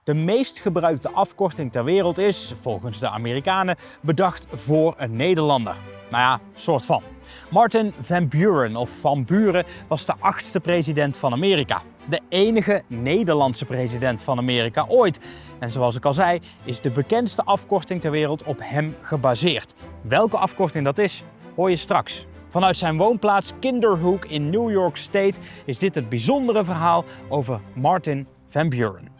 De meest gebruikte afkorting ter wereld is, volgens de Amerikanen, bedacht voor een Nederlander. Nou ja, soort van. Martin van Buren of Van Buren was de achtste president van Amerika. De enige Nederlandse president van Amerika ooit. En zoals ik al zei, is de bekendste afkorting ter wereld op hem gebaseerd. Welke afkorting dat is, hoor je straks. Vanuit zijn woonplaats Kinderhook in New York State is dit het bijzondere verhaal over Martin van Buren.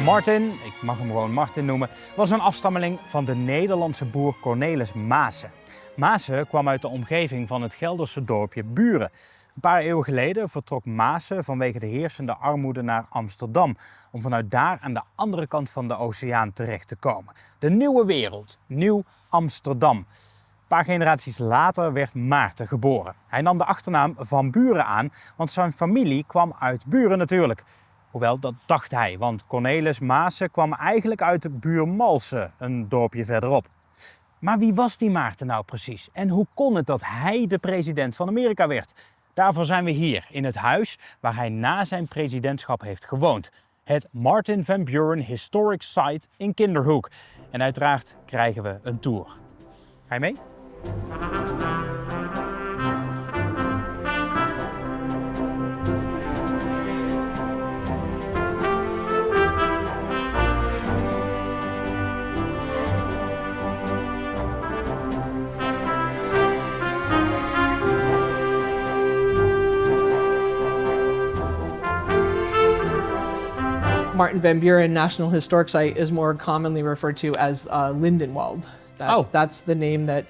Martin, ik mag hem gewoon Martin noemen, was een afstammeling van de Nederlandse boer Cornelis Maassen. Maassen kwam uit de omgeving van het Gelderse dorpje Buren. Een paar eeuwen geleden vertrok Maassen vanwege de heersende armoede naar Amsterdam, om vanuit daar aan de andere kant van de oceaan terecht te komen. De nieuwe wereld, Nieuw Amsterdam. Een paar generaties later werd Maarten geboren. Hij nam de achternaam Van Buren aan, want zijn familie kwam uit Buren natuurlijk. Hoewel, dat dacht hij, want Cornelis Maassen kwam eigenlijk uit Buurmalsen, een dorpje verderop. Maar wie was die Maarten nou precies? En hoe kon het dat hij de president van Amerika werd? Daarvoor zijn we hier, in het huis waar hij na zijn presidentschap heeft gewoond. Het Martin van Buren Historic Site in Kinderhook. En uiteraard krijgen we een tour. Ga je mee? Martin van Buren National Historic Site is more commonly referred to as Lindenwald. That's the name that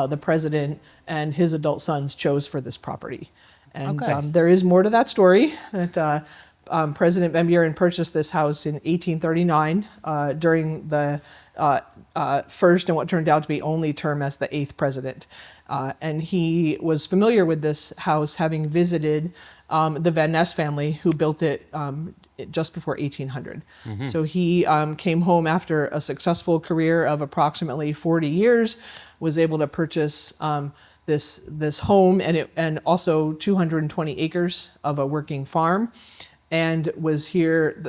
the president and his adult sons chose for this property. And there is more to that story. That President Van Buren purchased this house in 1839 during the first and what turned out to be only term as the 8th president. And he was familiar with this house, having visited the Van Ness family, who built it just before 1800. So he came home after a successful career of approximately 40 years, was able to purchase this home and also 220 acres of a working farm, and was here.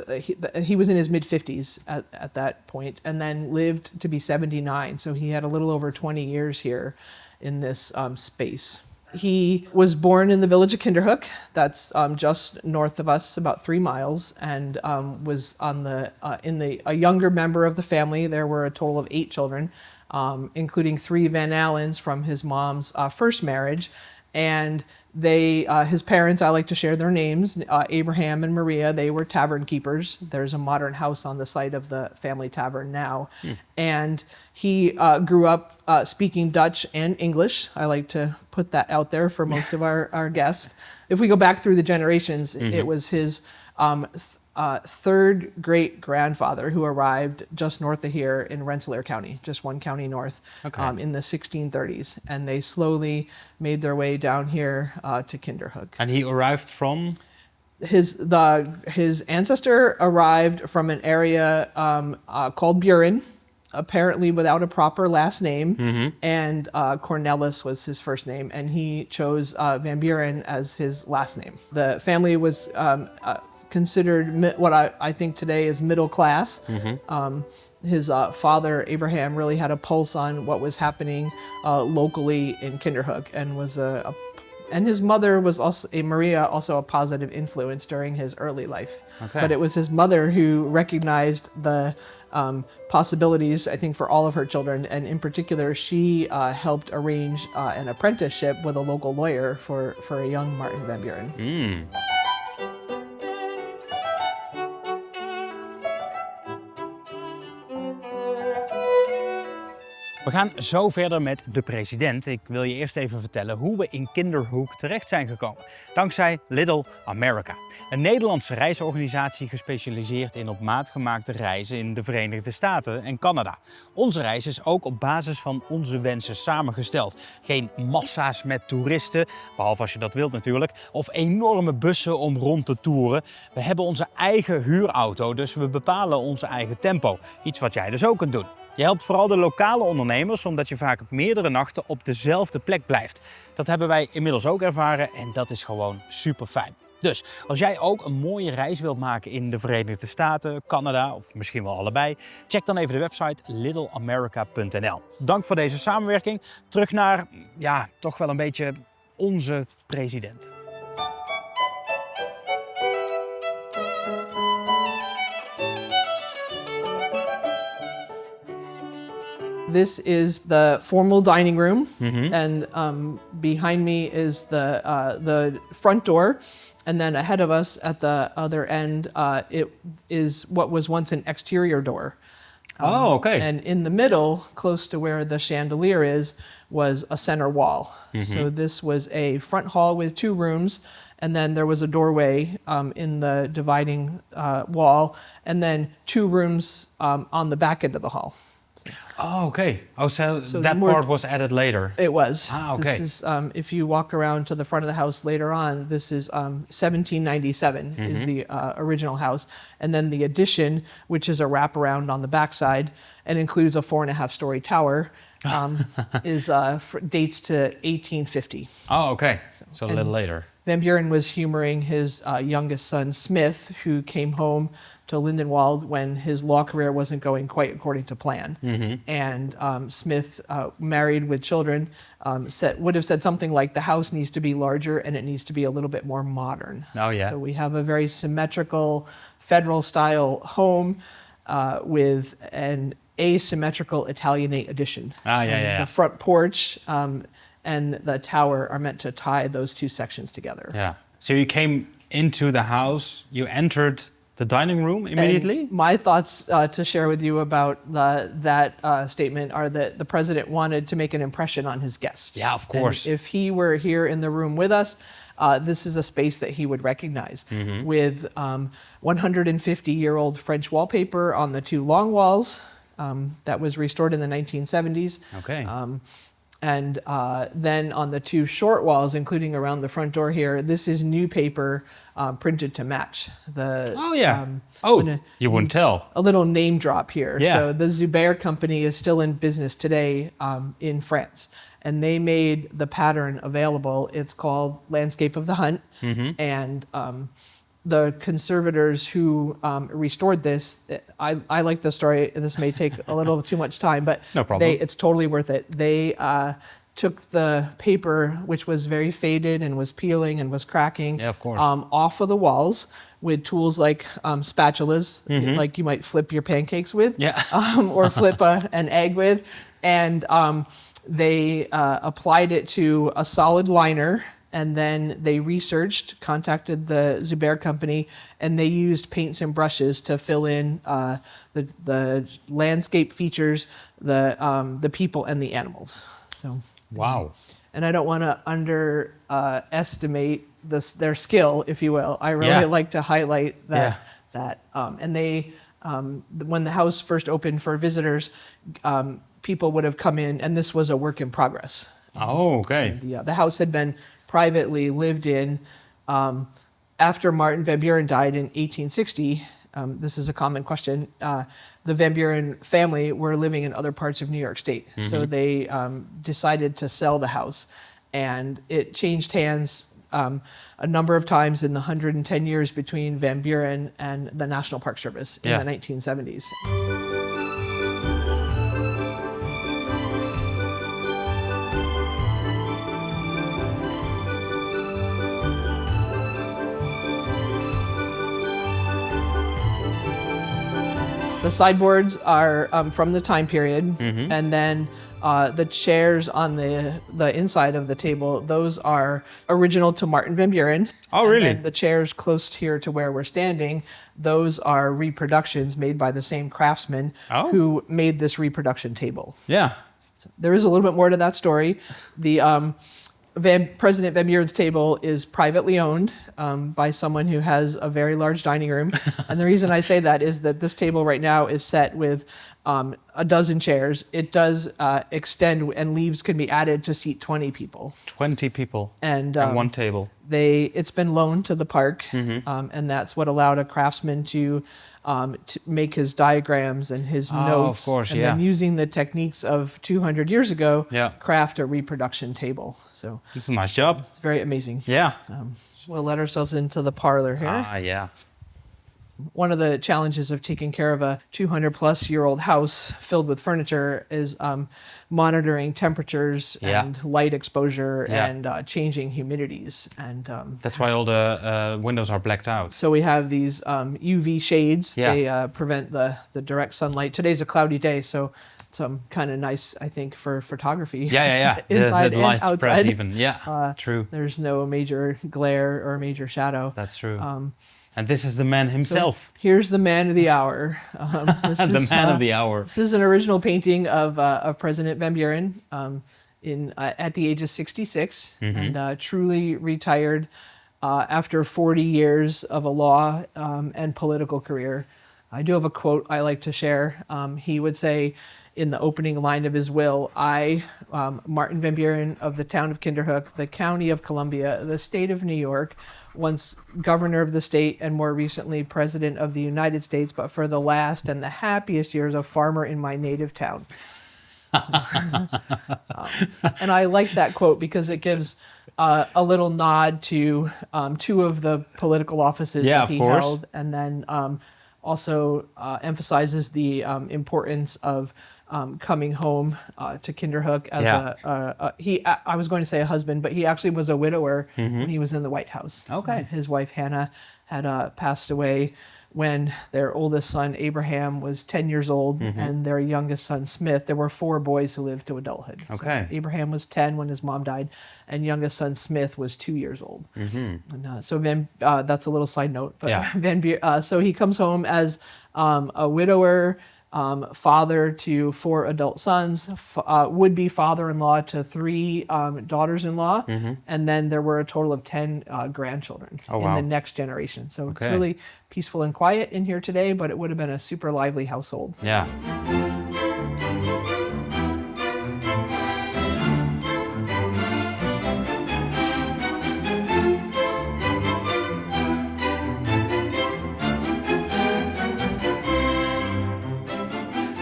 He was in his mid-50s at that point, and then lived to be 79. So he had a little over 20 years here in this space. He was born in the village of Kinderhook. That's just north of us, about 3 miles, and was on a younger member of the family. There were a total of 8 children, including 3 Van Allens from his mom's first marriage. And his parents, I like to share their names, Abraham and Maria, they were tavern keepers. There's a modern house on the site of the family tavern now. And he grew up speaking Dutch and English. I like to put that out there for most of our guests. If we go back through the generations, it was his third great-grandfather who arrived just north of here in Rensselaer County, just 1 county north, in the 1630s. And they slowly made their way down here to Kinderhook. And he arrived from? His ancestor arrived from an area called Buren, apparently without a proper last name, and Cornelis was his first name, and he chose Van Buren as his last name. The family was considered what I think today is middle class. His father, Abraham, really had a pulse on what was happening locally in Kinderhook, and was and his mother was Maria, also a positive influence during his early life. But it was his mother who recognized the possibilities, I think, for all of her children, and in particular, she helped arrange an apprenticeship with a local lawyer for a young Martin van Buren. We gaan zo verder met de president. Ik wil je eerst even vertellen hoe we in Kinderhook terecht zijn gekomen. Dankzij Little America. Een Nederlandse reisorganisatie gespecialiseerd in op maat gemaakte reizen in de Verenigde Staten en Canada. Onze reis is ook op basis van onze wensen samengesteld. Geen massa's met toeristen, behalve als je dat wilt natuurlijk, of enorme bussen om rond te toeren. We hebben onze eigen huurauto, dus we bepalen onze eigen tempo. Iets wat jij dus ook kunt doen. Je helpt vooral de lokale ondernemers omdat je vaak meerdere nachten op dezelfde plek blijft. Dat hebben wij inmiddels ook ervaren en dat is gewoon super fijn. Dus als jij ook een mooie reis wilt maken in de Verenigde Staten, Canada of misschien wel allebei, check dan even de website littleamerica.nl. Dank voor deze samenwerking. Terug naar, ja, toch wel een beetje onze president. This is the formal dining room, and behind me is the front door, and then ahead of us at the other end, it is what was once an exterior door. Oh, okay. And in the middle, close to where the chandelier is, was a center wall. So this was a front hall with 2 rooms, and then there was a doorway in the dividing wall, and then 2 rooms on the back end of the hall. Oh, okay. Oh, so that part was added later. It was. Ah, okay. This is, if you walk around to the front of the house later on, this is 1797 is the original house. And then the addition, which is a wraparound on the backside and includes a 4.5-story tower, dates to 1850. Oh, okay. So a little later. Van Buren was humoring his youngest son, Smith, who came home to Lindenwold when his law career wasn't going quite according to plan. And Smith, married with children, would have said something like, the house needs to be larger and it needs to be a little bit more modern. Oh, yeah. So we have a very symmetrical, federal-style home with an asymmetrical Italianate addition. Ah, yeah. The front porch and the tower are meant to tie those 2 sections together. Yeah. So you came into the house, you entered the dining room immediately? And my thoughts to share with you about that statement are that the president wanted to make an impression on his guests. Yeah, of course. And if he were here in the room with us, this is a space that he would recognize with 150-year-old French wallpaper on the 2 long walls that was restored in the 1970s. Okay. And then on the 2 short walls, including around the front door here, this is new paper printed to match. Oh, yeah. You wouldn't tell. A little name drop here. Yeah. So the Zubair company is still in business today in France. And they made the pattern available. It's called Landscape of the Hunt. And the conservators who restored this, I like the story. This may take a little too much time, but no problem. It's totally worth it. They took the paper, which was very faded and was peeling and was cracking, yeah, of course. Off of the walls with tools like spatulas, like you might flip your pancakes with, or flip an egg with. And they applied it to a solid liner. And then they contacted the Zubair company, and they used paints and brushes to fill in the landscape features, the people, and the animals. So wow. And I don't want to underestimate their skill, if you will. I really like to highlight that. And they, when the house first opened for visitors, people would have come in, and this was a work in progress. Oh, okay. So the house had been privately lived in after Martin van Buren died in 1860. This is a common question. The Van Buren family were living in other parts of New York State. So they decided to sell the house. And it changed hands a number of times in the 110 years between Van Buren and the National Park Service in the 1970s. The sideboards are from the time period, and then the chairs on the inside of the table, those are original to Martin van Buren. Oh, really? And the chairs close here to where we're standing, those are reproductions made by the same craftsman who made this reproduction table. Yeah. So there is a little bit more to that story. The President Van Buren's table is privately owned by someone who has a very large dining room. And the reason I say that is that this table right now is set with a dozen chairs. It does extend, and leaves can be added to seat 20 people. 20 people and one table. It's been loaned to the park, and that's what allowed a craftsman to make his diagrams and his notes, of course, and then using the techniques of 200 years ago, craft a reproduction table. So it's a nice job. It's very amazing. Yeah. We'll let ourselves into the parlor here. Yeah. One of the challenges of taking care of a 200-plus-year-old house filled with furniture is monitoring temperatures and light exposure and changing humidities. And that's why all the windows are blacked out. So we have these UV shades. They prevent the direct sunlight. Today's a cloudy day, so it's kind of nice, I think, for photography. Inside the light and outside. spreads even. True. There's no major glare or major shadow. That's true. And this is the man himself. So here's the man of the hour. The man of the hour. This is an original painting of President Van Buren at the age of 66, and truly retired after 40 years of a law and political career. I do have a quote I like to share. He would say in the opening line of his will, I, Martin van Buren of the town of Kinderhook, the county of Columbia, the state of New York, once governor of the state and more recently president of the United States, but for the last and the happiest years a farmer in my native town. And I like that quote because it gives a little nod to two of the political offices that he held, and then also emphasizes the importance of coming home to Kinderhook as I was going to say a husband, but he actually was a widower when he was in the White House. Okay. His wife Hannah had passed away when their oldest son Abraham was 10 years old, and their youngest son Smith. There were 4 boys who lived to adulthood. Okay. So Abraham was 10 when his mom died, and youngest son Smith was 2 years old. And so that's a little side note. But so he comes home as a widower, father to 4 adult sons, would-be father-in-law to 3 daughters-in-law, and then there were a total of 10 grandchildren in the next generation. So it's really peaceful and quiet in here today, but it would have been a super lively household. Yeah.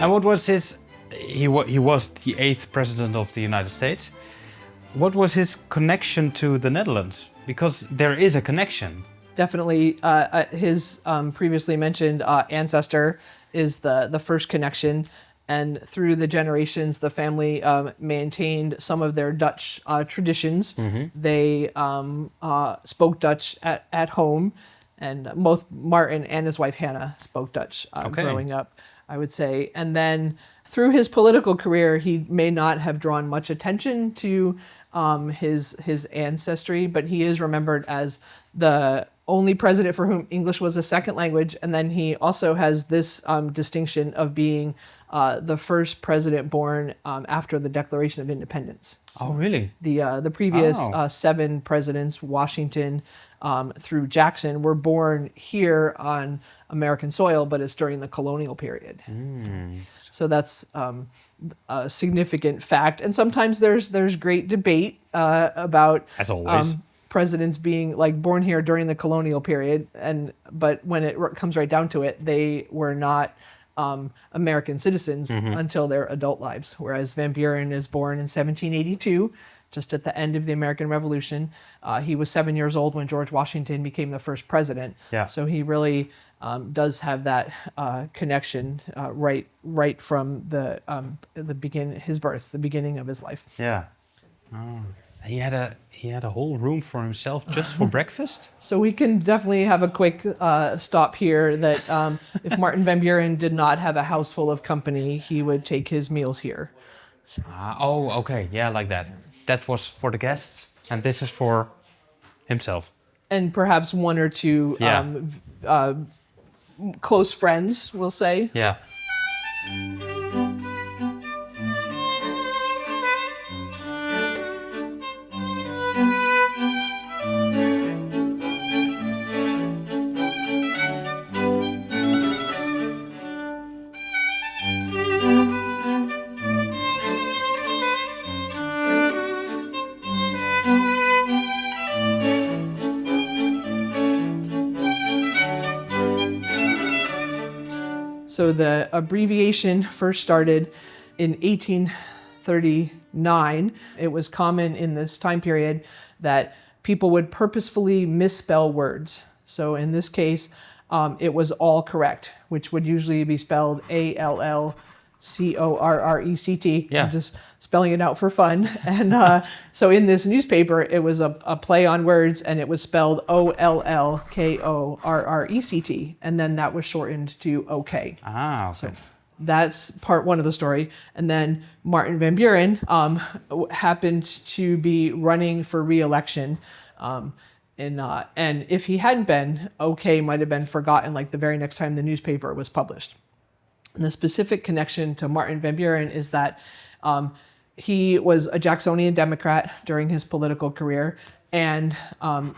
And what was his? He was the 8th president of the United States. What was his connection to the Netherlands? Because there is a connection. Definitely, his previously mentioned ancestor is the first connection, and through the generations, the family maintained some of their Dutch traditions. They spoke Dutch at home, and both Martin and his wife Hannah spoke Dutch growing up, I would say. And then through his political career, he may not have drawn much attention to his ancestry, but he is remembered as the only president for whom English was a second language. And then he also has this distinction of being the first president born after the Declaration of Independence. So really? The previous 7 presidents, Washington through Jackson, were born here on American soil, but it's during the colonial period. So that's a significant fact. And sometimes there's great debate about, as always, presidents being born here during the colonial period, but when it comes right down to it, they were not American citizens until their adult lives. Whereas Van Buren is born in 1782, just at the end of the American Revolution. He was 7 years old when George Washington became the first president. So he really does have that connection right from the his birth, the beginning of his life. Yeah. He had a whole room for himself just for breakfast. So we can definitely have a quick stop here that if Martin van Buren did not have a house full of company, he would take his meals here. Okay. Yeah, like that. That was for the guests, and this is for himself. And perhaps 1 or 2 close friends, we'll say. Yeah. So the abbreviation first started in 1839. It was common in this time period that people would purposefully misspell words. So in this case, it was all correct, which would usually be spelled ALLCORRECT. Yeah. I'm just spelling it out for fun. And so in this newspaper, it was a play on words, and it was spelled OLLKORRECT. And then that was shortened to OK. Ah, okay. So that's part one of the story. And then Martin van Buren happened to be running for re-election. And if he hadn't been, OK might have been forgotten like the very next time the newspaper was published. And the specific connection to Martin van Buren is that he was a Jacksonian Democrat during his political career and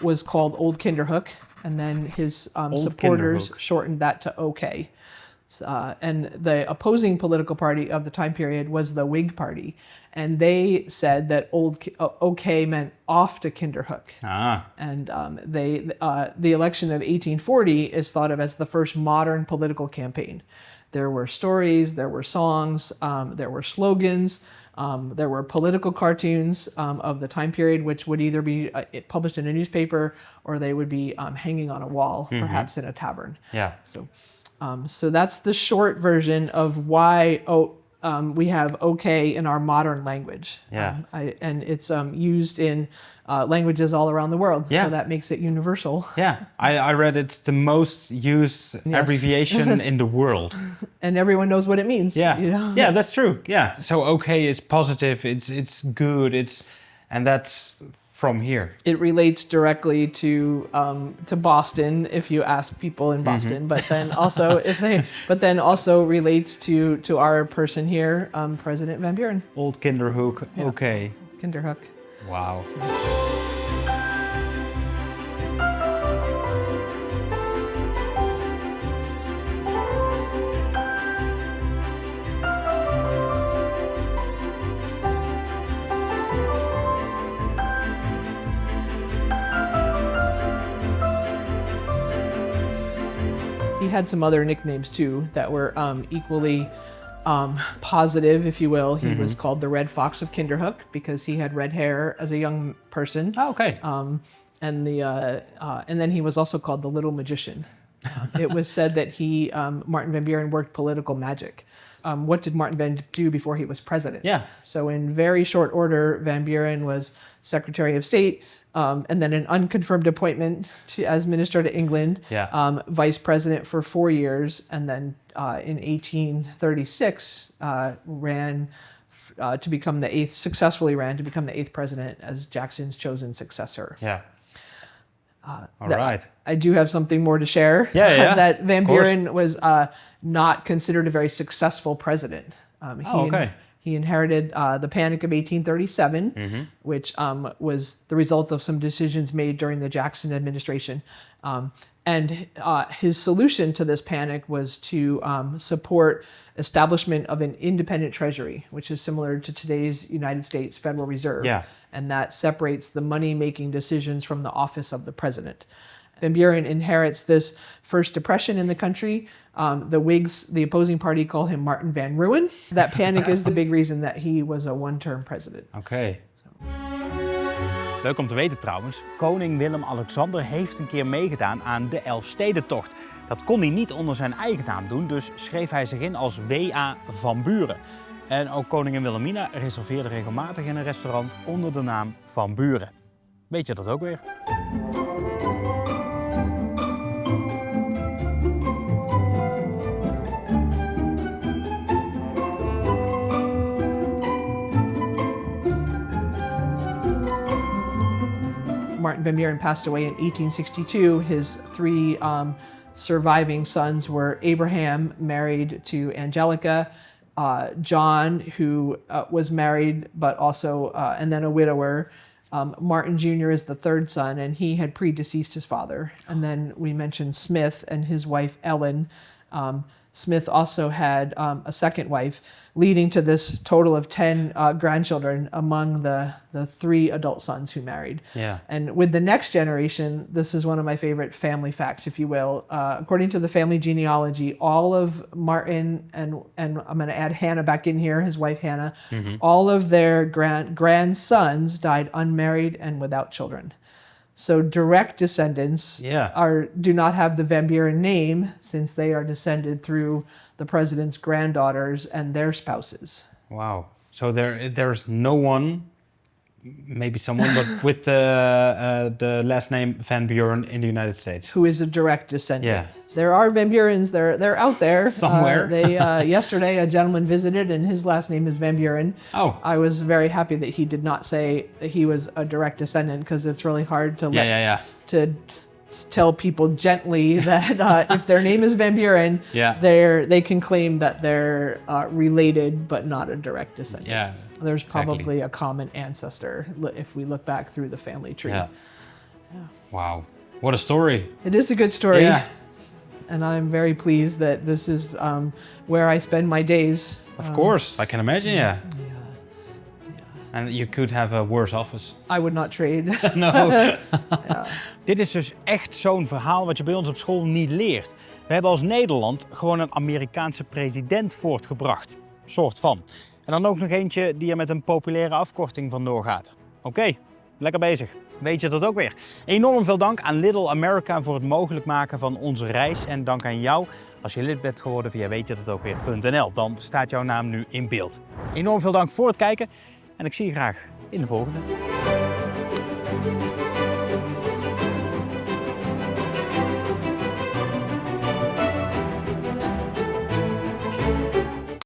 was called Old Kinderhook. And then his supporters shortened that to OK. And the opposing political party of the time period was the Whig Party. And they said that OK meant off to Kinderhook. Ah. And the election of 1840 is thought of as the first modern political campaign. There were stories, there were songs, there were slogans, there were political cartoons of the time period, which would either be published in a newspaper or they would be hanging on a wall, perhaps in a tavern. Yeah. So that's the short version of why we have OK in our modern language. Yeah. And it's used in languages all around the world. Yeah. So that makes it universal. Yeah, I read it's the most used abbreviation in the world. And everyone knows what it means. Yeah, you know? Yeah, that's true. Yeah, so OK is positive, it's good, and that's from here. It relates directly to Boston if you ask people in Boston, but then also relates to our person here, President Van Buren. Old Kinderhook, Yeah. OK. Kinderhook. Wow. He had some other nicknames too that were equally positive, if you will. He was called the Red Fox of Kinderhook because he had red hair as a young person. Oh, okay. And then he was also called the Little Magician. It was said that Martin van Buren, worked political magic. What did Martin van do before he was president? Yeah. So in very short order, Van Buren was Secretary of State, and then an unconfirmed appointment as Minister to England, Vice President for 4 years, and then in 1836 successfully ran to become the 8th president as Jackson's chosen successor. Yeah. All right. I do have something more to share. Yeah. That Van Buren was not considered a very successful president. He inherited the Panic of 1837, which was the result of some decisions made during the Jackson administration. And his solution to this panic was to support establishment of an independent treasury, which is similar to today's United States Federal Reserve. Yeah. And that separates the money-making decisions from the office of the president. Van Buren inherits this first depression in the country. The Whigs, the opposing party, call him Martin van Ruin. That panic is the big reason that he was a one-term president. Oké. Leuk om te weten trouwens, koning Willem-Alexander heeft een keer meegedaan aan de Elfstedentocht. Dat kon hij niet onder zijn eigen naam doen, dus schreef hij zich in als W.A. van Buren. En ook koningin Wilhelmina reserveerde regelmatig in een restaurant onder de naam Van Buren. Weet je dat ook weer? Martin van Buren passed away in 1862. His 3 surviving sons were Abraham, married to Angelica, John, who was married but also, and then a widower. Martin Jr. is the 3rd son, and he had predeceased his father. And then we mentioned Smith and his wife Ellen. Smith also had a second wife, leading to this total of 10 grandchildren among the 3 adult sons who married. Yeah. And with the next generation, this is one of my favorite family facts, if you will. According to the family genealogy, all of Martin and I'm going to add Hannah back in here, his wife Hannah, all of their grandsons died unmarried and without children. So direct descendants do not have the Van Buren name, since they are descended through the president's granddaughters and their spouses. Wow. So there's no one, maybe someone, but with the last name Van Buren in the United States. Who is a direct descendant. Yeah. There are Van Burens, they're out there. Somewhere. Yesterday a gentleman visited and his last name is Van Buren. Oh. I was very happy that he did not say that he was a direct descendant, because it's really hard to to tell people gently that if their name is Van Buren, they can claim that they're related but not a direct descendant. Yeah. There's probably a common ancestor if we look back through the family tree. Yeah. Wow. What a story. It is a good story. Yeah. And I'm very pleased that this is where I spend my days. Of course, I can imagine, yeah. And you could have a worse office. I would not trade. No. Dit is dus echt zo'n verhaal wat je bij ons op school niet leert. We hebben als Nederland gewoon een Amerikaanse president voortgebracht. Soort van. En dan ook nog eentje die er met een populaire afkorting vandoor gaat. Oké, lekker bezig. Weet je dat ook weer. Enorm veel dank aan Little America voor het mogelijk maken van onze reis. En dank aan jou als je lid bent geworden via weetjedatókweer.nl. Dan staat jouw naam nu in beeld. Enorm veel dank voor het kijken. En ik zie je graag in de volgende.